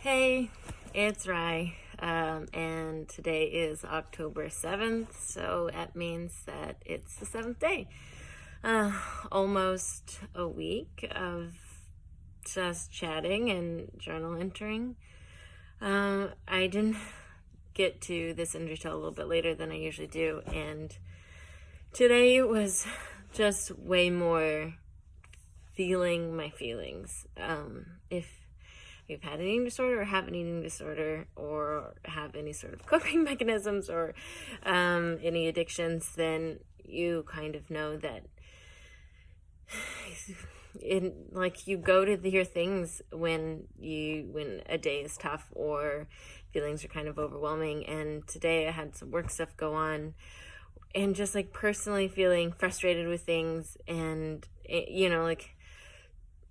Hey, it's Rye, and today is October 7th, so that means that it's the 7th day. Almost a week of just chatting and journal entering. I didn't get to this in detail a little bit later than I usually do, and today was just way more feeling my feelings. If you've had an eating disorder or have an eating disorder or have any sort of coping mechanisms or any addictions, then you kind of know that you go to your things when a day is tough or feelings are kind of overwhelming. And today I had some work stuff go on and just personally feeling frustrated with things and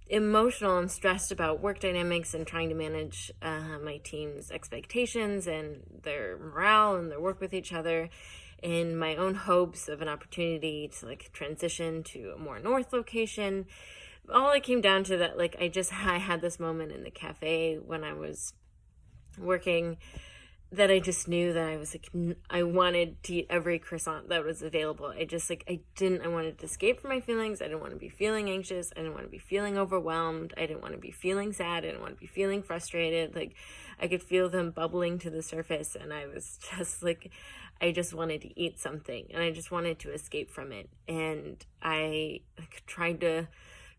emotional and stressed about work dynamics and trying to manage my team's expectations and their morale and their work with each other, and my own hopes of an opportunity to transition to a more north location. All it came down to that I had this moment in the cafe when I was working that I just knew that I wanted to eat every croissant that was available. I wanted to escape from my feelings. I didn't want to be feeling anxious. I didn't want to be feeling overwhelmed. I didn't want to be feeling sad. I didn't want to be feeling frustrated. I could feel them bubbling to the surface, and I was just I just wanted to eat something, and I just wanted to escape from it. And I tried to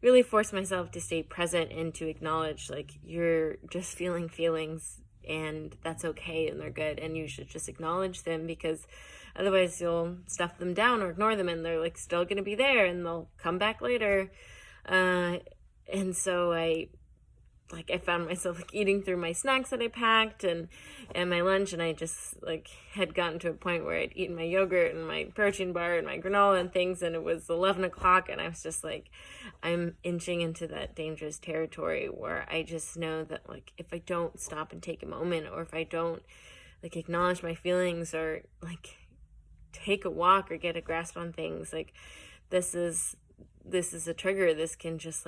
really force myself to stay present and to acknowledge, you're just feeling feelings, and that's okay, and they're good, and you should just acknowledge them, because otherwise you'll stuff them down or ignore them, and they're still going to be there, and they'll come back later. And so I found myself eating through my snacks that I packed and my lunch, and I just had gotten to a point where I'd eaten my yogurt and my protein bar and my granola and things, and it was 11 o'clock, and I was just I'm inching into that dangerous territory where I just know that if I don't stop and take a moment, or if I don't acknowledge my feelings, or take a walk or get a grasp on things, this is a trigger. This can just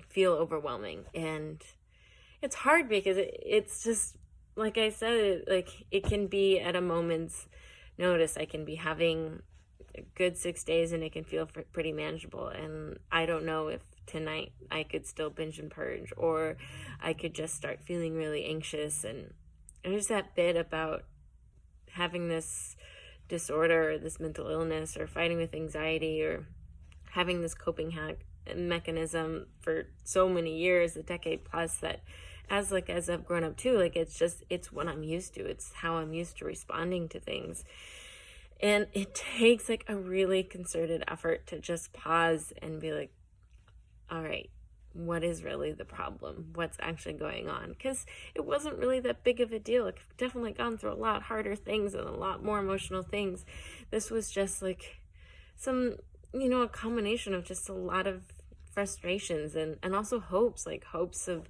feel overwhelming, and it's hard because it's just like I said, it can be at a moment's notice. I can be having a good 6 days and it can feel pretty manageable, and I don't know if tonight I could still binge and purge, or I could just start feeling really anxious. And there's that bit about having this disorder or this mental illness or fighting with anxiety or having this coping mechanism for so many years, a decade plus, that as I've grown up too, it's what I'm used to. It's how I'm used to responding to things. And it takes a really concerted effort to just pause and be all right, what is really the problem? What's actually going on? Because it wasn't really that big of a deal. I've definitely gone through a lot harder things and a lot more emotional things. This was just some, a combination of just a lot of frustrations and also hopes of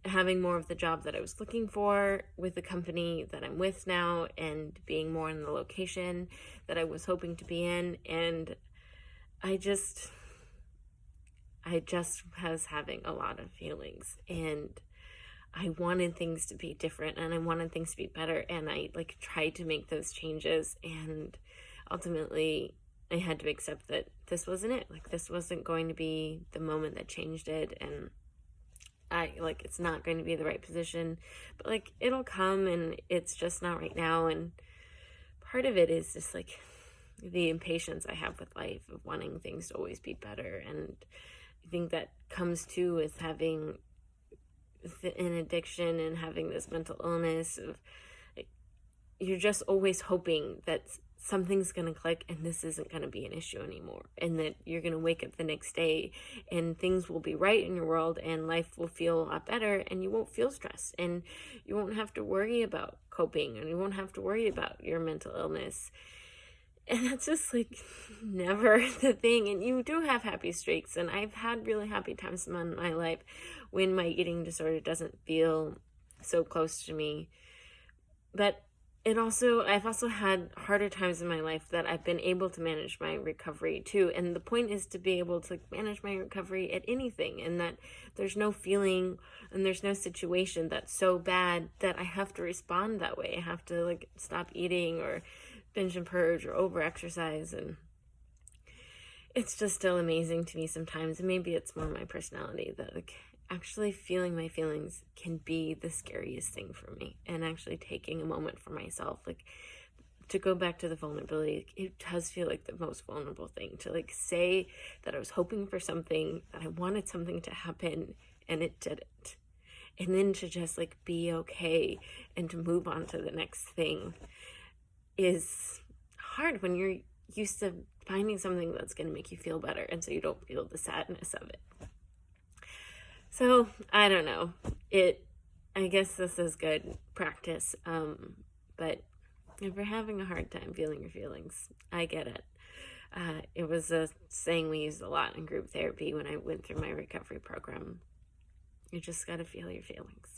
having more of the job that I was looking for with the company that I'm with now, and being more in the location that I was hoping to be in. And I just was having a lot of feelings, and I wanted things to be different, and I wanted things to be better, and I tried to make those changes, and ultimately I had to accept that this wasn't it. This wasn't going to be the moment that changed it, and it's not going to be the right position, but it'll come, and it's just not right now. And part of it is just the impatience I have with life of wanting things to always be better. And I think that comes too with having an addiction and having this mental illness of you're just always hoping that something's going to click and this isn't going to be an issue anymore, and that you're going to wake up the next day and things will be right in your world and life will feel a lot better, and you won't feel stressed, and you won't have to worry about coping, and you won't have to worry about your mental illness. And that's just never the thing. And you do have happy streaks, and I've had really happy times in my life when my eating disorder doesn't feel so close to me. But I've also had harder times in my life that I've been able to manage my recovery too. And the point is to be able to manage my recovery at anything, and that there's no feeling and there's no situation that's so bad that I have to respond that way. I have to like stop eating or binge and purge or over exercise. And it's just still amazing to me sometimes. And maybe it's more my personality that like actually feeling my feelings can be the scariest thing for me, and actually taking a moment for myself, like to go back to the vulnerability, it does feel like the most vulnerable thing to like say that I was hoping for something, that I wanted something to happen and it didn't, and then to just like be okay and to move on to the next thing is hard when you're used to finding something that's going to make you feel better, and so you don't feel the sadness of it. So I don't know. I guess this is good practice. But if you're having a hard time feeling your feelings, I get it. It was a saying we used a lot in group therapy when I went through my recovery program. You just got to feel your feelings.